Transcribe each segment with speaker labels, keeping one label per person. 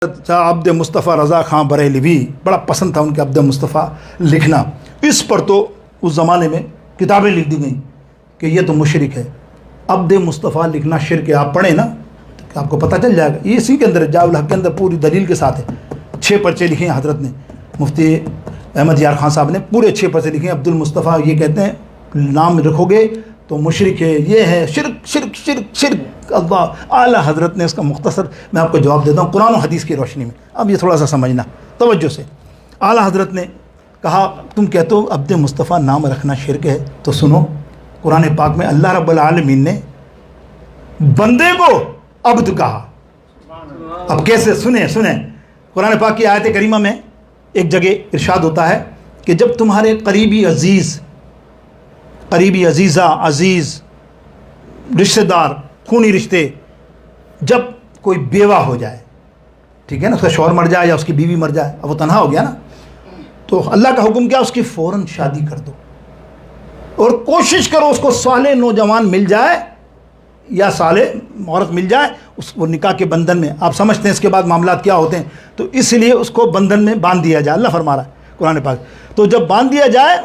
Speaker 1: अब्द मुस्तफ़ा रज़ा ख़ां बरेलवी बड़ा पसंद था उनके अब्द मुस्तफ़ा लिखना। इस पर तो उस ज़माने में किताबें लिख दी गई कि ये तो मुशरिक है, अब्द मुस्तफ़ा लिखना शिरक है। आप पढ़ें ना तो आपको पता चल जाएगा। ये इसी के अंदर जाउल हक़ के अंदर पूरी दलील के साथ है। 6 पर्चे लिखे हैं हज़रत ने, मुफ्ती अहमद यार ख़ान साहब ने पूरे 6 पर्चे लिखे हैं। अब्दुल मुस्तफ़ा ये कहते हैं नाम रखोगे तो मुशरिक है, ये है शिरक शिरक शिरक शिरक। अल्लाह आला हज़रत ने इसका मुख्तसर मैं आपको जवाब देता हूँ कुरान और हदीस की रोशनी में। अब ये थोड़ा सा समझना तवज्जो से। आला हज़रत ने कहा तुम कहते हो अब्द मुस्तफ़ा नाम रखना शिरक है, तो सुनो कुरान पाक में अल्लाह रब्बुल आलमीन ने बंदे को अब्द कहा। अब कैसे, सुने सुने कुरान पाक की आयत करीमा में एक जगह इरशाद होता है कि जब तुम्हारे करीबी अजीज़, करीबी अजीज़ा, अजीज़ रिश्तेदार, खूनी रिश्ते, जब कोई बेवा हो जाए, ठीक है ना, उसका शौहर मर जाए या उसकी बीवी मर जाए, अब वो तन्हा हो गया ना, तो अल्लाह का हुक्म क्या, उसकी फ़ौरन शादी कर दो और कोशिश करो उसको साले नौजवान मिल जाए या साले औरत मिल जाए, उसको निकाह के बंधन में। आप समझते हैं इसके बाद मामलात क्या होते हैं, तो इसलिए उसको बंधन में बांध दिया जाए। अल्लाह फरमा रहा है कुरान पाक। तो जब बांध दिया जाए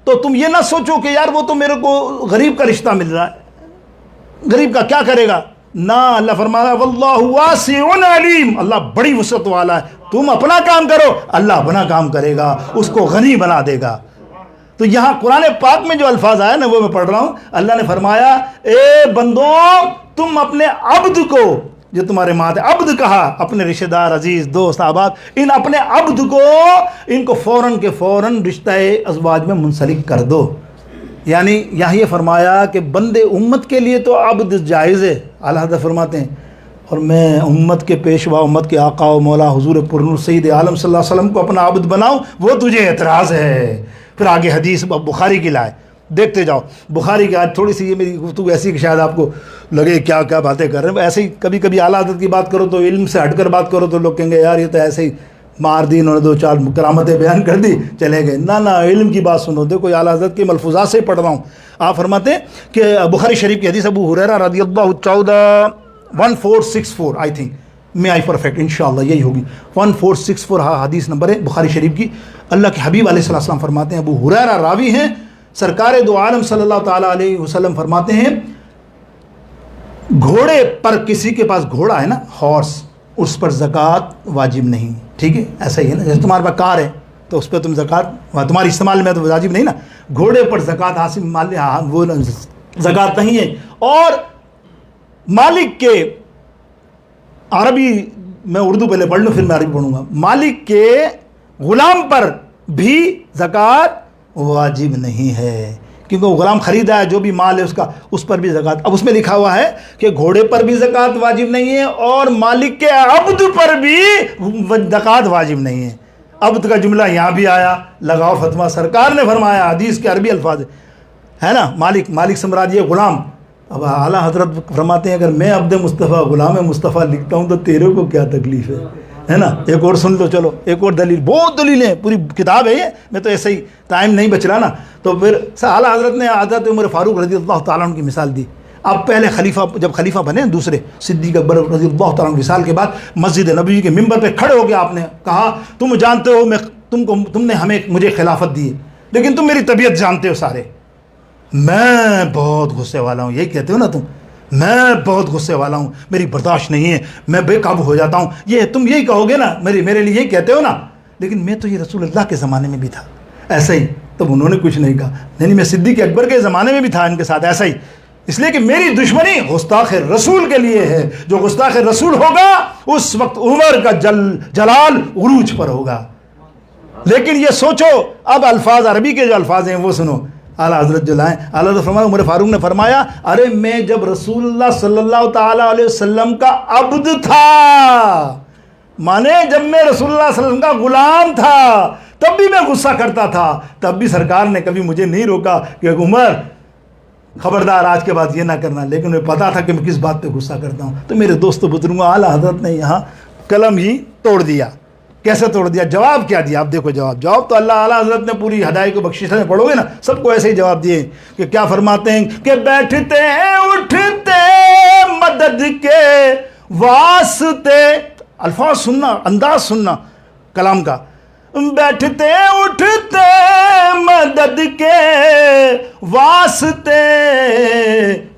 Speaker 1: तो तुम ये ना सोचो कि यार वो तो मेरे को गरीब का रिश्ता मिल रहा है, गरीब का क्या करेगा ना। अल्लाह फरमा रहा है वल्लाहु वासिउन अलीम, अल्लाह बड़ी वसअत वाला है। तुम अपना काम करो, अल्लाह अपना काम करेगा, उसको गनी बना देगा। तो यहाँ कुरान पाक में जो अल्फाज आया ना वो मैं पढ़ रहा हूँ। अल्लाह ने फरमाया ए बंदों तुम अपने अब्द को, जो तुम्हारे माते अब्द कहा, अपने रिश्तेदार, अजीज़, दोस्त, अहबाब, इन अपने अब्द को, इनको फ़ौरन के फ़ौरन रिश्ता अज़वाज में मुंसलिक कर दो। यानी यहाँ ये फरमाया कि बंदे उम्मत के लिए तो अब्द जायज़ है। आला हज़रत फरमाते हैं और मैं उम्मत के पेशवा, उम्मत के आका व मौला हुज़ूर पुरनूर सैयद आलम सल्लल्लाहु अलैहि वसल्लम को अपना अब्द बनाऊँ, वो तुझे एतराज़ है। फिर आगे हदीस बुखारी की लाए, देखते जाओ बुखारी की। आज थोड़ी सी ये मेरी गुफ्तगू ऐसी कि शायद आपको लगे क्या क्या बातें कर रहे हैं। ऐसे ही कभी कभी आला हज़रत की बात करो तो इल्म से हटकर बात करो तो लोग कहेंगे यार ये तो ऐसे ही मार दी, उन्होंने 2-4 करामतें बयान कर दी, चले गए। ना ना, इल्म की बात सुनो। देखो आला हज़रत के मलफूज़ात से पढ़ रहा हूँ। आप फरमाते हैं कि बुखारी शरीफ की हदीस अबू हुरैरा रज़ियल्लाहु 1464 I think may I perfect इंशाअल्लाह यही होगी, 1464 हदीस नंबर है बुखारी शरीफ की। अल्लाह के हबीब अलैहिस्सलाम फरमाते हैं, अबू हुरैरा रावी हैं, सरकार दो आलम सल्लल्लाहु ताला अलैहि वसल्लम फरमाते हैं घोड़े पर, किसी के पास घोड़ा है ना, हॉर्स, उस पर ज़कात वाजिब नहीं। ठीक है, ऐसा ही है ना, जैसे तुम्हारे पास कार है तो उस पर तुम ज़कात, तुम्हारी इस्तेमाल में तो वाजिब नहीं ना। घोड़े पर ज़कात हासिल माल वो ज़कात नहीं है। और मालिक के, अरबी मैं उर्दू पहले पढ़ लूँ फिर मैं अरबी पढ़ूँगा, मालिक के ग़ुलाम पर भी ज़कात वाजिब नहीं है, क्योंकि वो ग़ुलाम ख़रीदा है, जो भी माल है उसका, उस पर भी ज़कात। अब उसमें लिखा हुआ है कि घोड़े पर भी ज़कात वाजिब नहीं है और मालिक के अब्द पर भी ज़कात वाजिब नहीं है। अब्द का जुमला यहाँ भी आया, लगाओ फतवा, सरकार ने फरमाया, हदीस के अरबी अल्फाज है ना, मालिक, मालिक से मुराद ये ग़ुलाम। अब आला हज़रत फरमाते हैं अगर मैं अब्द मुस्तफ़ा ग़ुलाम मुस्तफ़ा लिखता हूँ तो तेरे को क्या तकलीफ़ है ना। एक और सुन लो, चलो एक और दलील, बहुत दलीलें, पूरी किताब है ये, मैं तो ऐसे ही टाइम नहीं बच रहा ना। तो फिर आला हज़रत ने हज़रत उमर फ़ारूक रज़ियल्लाहु ताला अन्हु की मिसाल दी। अब पहले खलीफा, जब खलीफा बने दूसरे सिद्दीक़ अकबर रज़ियल्लाहु ताला अन्हु विसाल के बाद, मस्जिद नबवी के मिंबर पे खड़े हो गए आपने कहा तुम जानते हो मैं तुमने हमें मुझे खिलाफत दी है, लेकिन तुम मेरी तबीयत जानते हो सारे, मैं बहुत गुस्से वाला हूँ, यही कहते हो ना तुम, मैं बहुत गुस्से वाला हूँ, मेरी बर्दाश्त नहीं है, मैं बेकाबू हो जाता हूँ, ये तुम यही कहोगे ना, मेरे लिए यही कहते हो ना। लेकिन मैं तो ये रसूलुल्लाह के ज़माने में भी था ऐसा ही, तब उन्होंने कुछ नहीं कहा। नहीं, मैं सिद्दीक़ अकबर के ज़माने में भी था इनके साथ ऐसा ही, इसलिए कि मेरी दुश्मनी गुस्ताख़ रसूल के लिए है। जो गुस्ताख़ रसूल होगा उस वक्त उमर का जलाल उरूज पर होगा। लेकिन ये सोचो, अब अल्फाज अरबी के जो अल्फाज हैं वो सुनो, आला हज़रत जो लाएँ। आला हज़रत फरमाया, उमर फ़ारूक ने फरमाया अरे मैं जब रसूलुल्लाह सल्लल्लाहु ताला अलैहि वसल्लम का अब्द था, माने जब मैं रसूलुल्लाह सल्लल्लाहु अलैहि वसल्लम का ग़ुलाम था, तब भी मैं गुस्सा करता था, तब भी सरकार ने कभी मुझे नहीं रोका कि उमर खबरदार आज के बाद ये ना करना। लेकिन मुझे पता था कि मैं किस बात पे गुस्सा करता हूँ। तो मेरे दोस्तों बुजुर्गों, आला हज़रत ने यहाँ कलम ही तोड़ दिया। कैसे तोड़ दिया? जवाब क्या दिया? आप देखो जवाब तो अल्लाह आला हज़रत ने पूरी हदायत को बख्शिश में पढ़ोगे ना, सबको ऐसे ही जवाब दिए कि क्या फरमाते हैं कि बैठते हैं उठते मदद के वास्ते अल्फाज सुनना, अंदाज सुनना कलाम का। बैठते उठते मदद के वास्ते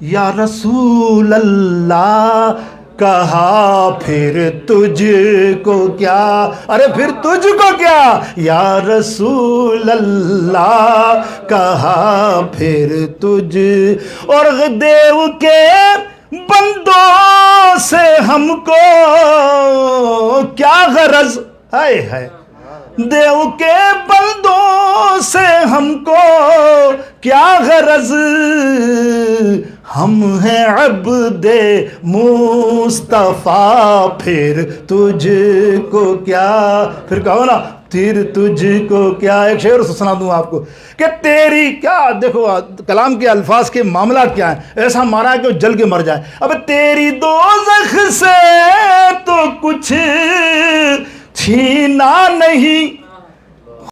Speaker 1: या रसूल अल्लाह, कहा फिर तुझको क्या, अरे फिर तुझको क्या या रसूल अल्लाह, कहा फिर तुझ। और देव के बंदों से हमको क्या गरज, है देव के बंदों से हमको क्या गरज, हम हैं अब्दे मुस्तफ़ा, फिर तुझको क्या। फिर कहो ना, फिर तुझको क्या। एक शेर सुना दूं आपको कि तेरी क्या, देखो कलाम के अल्फाज के मामला क्या है, ऐसा मारा है कि वो जल के मर जाए। अब तेरी दोज़ख से तो कुछ छीना नहीं,